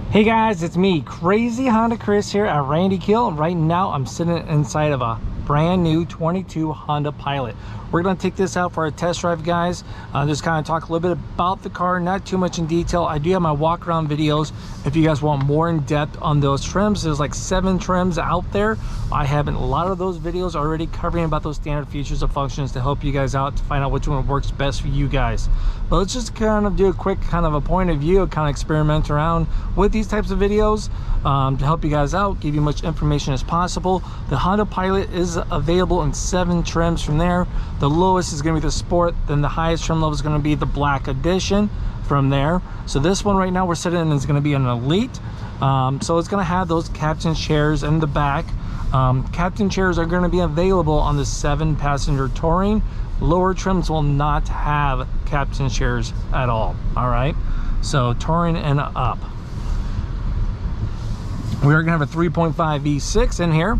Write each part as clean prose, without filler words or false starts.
Hey guys, it's me, Crazy Honda Chris here at Randy Kuehl, and right now I'm sitting inside of a brand new 22 Honda Pilot. We're going to take this out for a test drive, guys. Just kind of talk a little bit about the car, not too much in detail. I do have my walk around videos if you guys want more in depth on those trims. There's like 7 trims out there. I have a lot of those videos already covering about those standard features and functions to help you guys out to find out which one works best for you guys. But let's just kind of do a quick kind of a point of view, kind of experiment around with these types of videos to help you guys out, give you much information as possible. The Honda Pilot is available in 7 trims from there. The lowest is going to be the Sport, then the highest trim level is going to be the Black Edition from there. So this one right now we're sitting in is going to be an Elite. So it's going to have those captain chairs in the back. Captain chairs are going to be available on the 7-passenger Touring. Lower trims will not have captain chairs at all. All right, so Touring and up. We're gonna have a 3.5 V6 in here.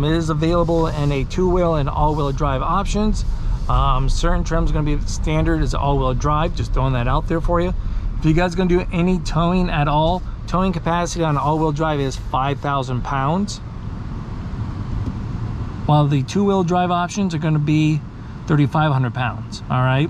It is available in a 2-wheel and all-wheel drive options. Certain trims are gonna be standard as all-wheel drive, just throwing that out there for you. If you guys are gonna do any towing at all, towing capacity on all-wheel drive is 5,000 pounds, while the 2-wheel drive options are gonna be 3,500 pounds. All right,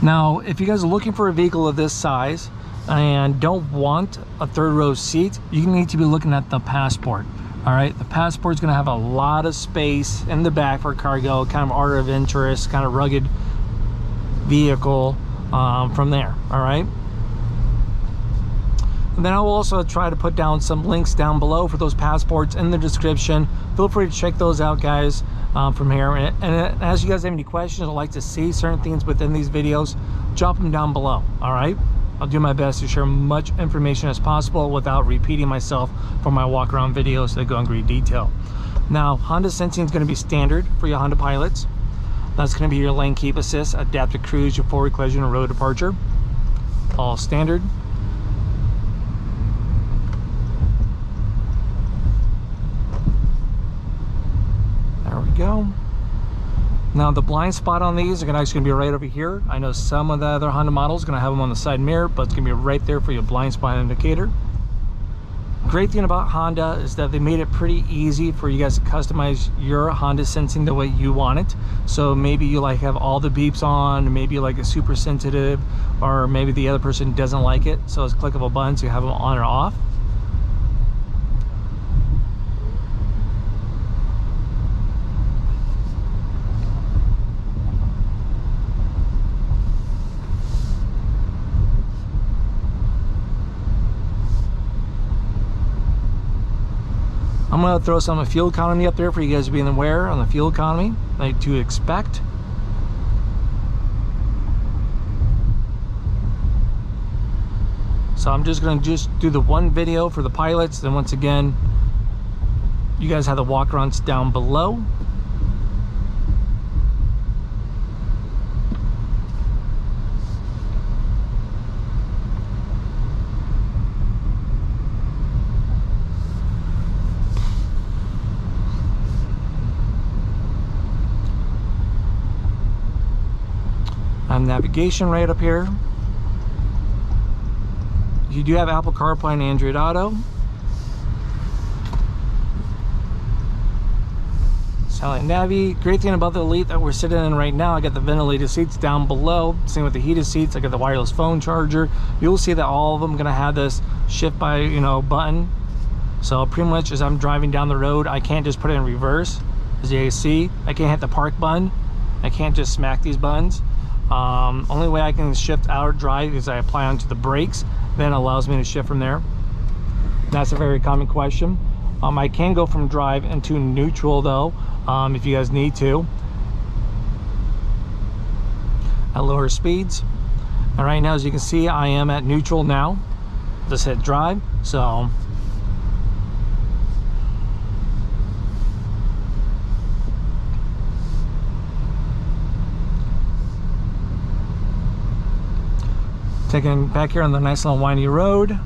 now if you guys are looking for a vehicle of this size and don't want a 3rd row seat, you need to be looking at the Passport. All right, the Passport is going to have a lot of space in the back for cargo, kind of art of interest, kind of rugged vehicle from there. All right, and then I'll also try to put down some links down below for those Passports in the description. Feel free to check those out, guys, from here. And as you guys have any questions or like to see certain things within these videos, drop them down below. All right, I'll do my best to share much information as possible without repeating myself for my walk around videos that go in great detail. Now, Honda Sensing is going to be standard for your Honda Pilots. That's going to be your lane keep assist, adaptive cruise, your forward collision and road departure, all standard. There we go. Now the blind spot on these are actually going to be right over here. I know some of the other Honda models are going to have them on the side mirror, but it's going to be right there for your blind spot indicator. Great thing about Honda is that they made it pretty easy for you guys to customize your Honda Sensing the way you want it. So maybe you like have all the beeps on, maybe you like it super sensitive, or maybe the other person doesn't like it. So it's a click of a button to have them on or off. I'm going to throw some fuel economy up there for you guys to be aware on the fuel economy, like to expect. So I'm just going to do the one video for the Pilots. Then once again, you guys have the walk-arounds down below. Navigation right up here. You do have Apple CarPlay and Android Auto. Silent Navi. Great thing about the Elite that we're sitting in right now, I got the ventilated seats down below. Same with the heated seats. I got the wireless phone charger. You'll see that all of them are going to have this shift by button. So pretty much as I'm driving down the road, I can't just put it in reverse. As you can see, I can't hit the park button. I can't just smack these buttons. Only way I can shift out or drive is I apply onto the brakes, then it allows me to shift from there. That's a very common question. I can go from drive into neutral though, if you guys need to, at lower speeds. And right now, as you can see, I am at neutral now. Just hit drive. So taking back here on the nice little windy road.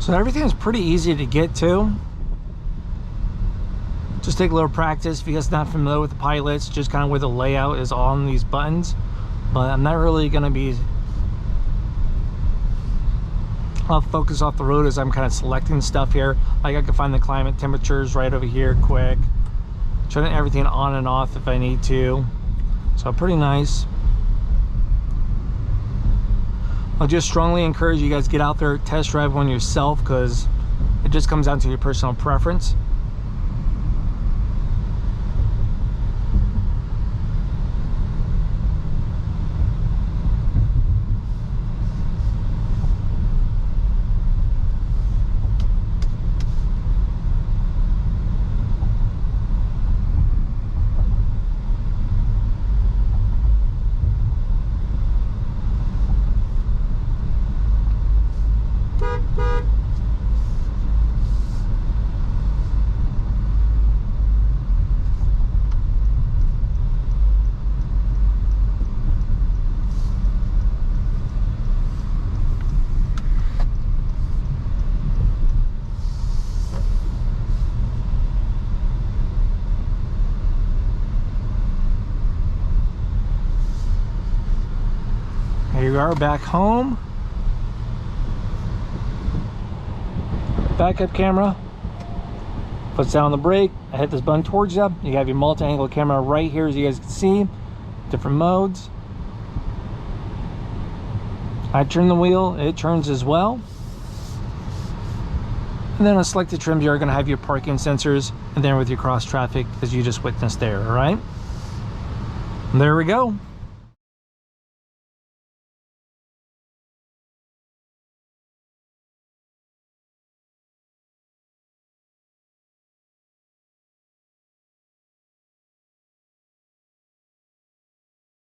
So everything is pretty easy to get to. Just take a little practice if you guys are not familiar with the pilots, just kind of where the layout is on these buttons. But I'm not really going to be, I'll focus off the road as I'm kind of selecting stuff here. Like I can find the climate temperatures right over here quick. Turn everything on and off if I need to. So pretty nice. I'll just strongly encourage you guys to get out there, test drive one yourself, because it just comes down to your personal preference. Here we are back home. Backup camera. Puts down the brake. I hit this button towards you. You have your multi-angle camera right here, as you guys can see. Different modes. I turn the wheel, it turns as well. And then on selected trims, you're going to have your parking sensors, and then with your cross traffic, as you just witnessed there. All right. And there we go.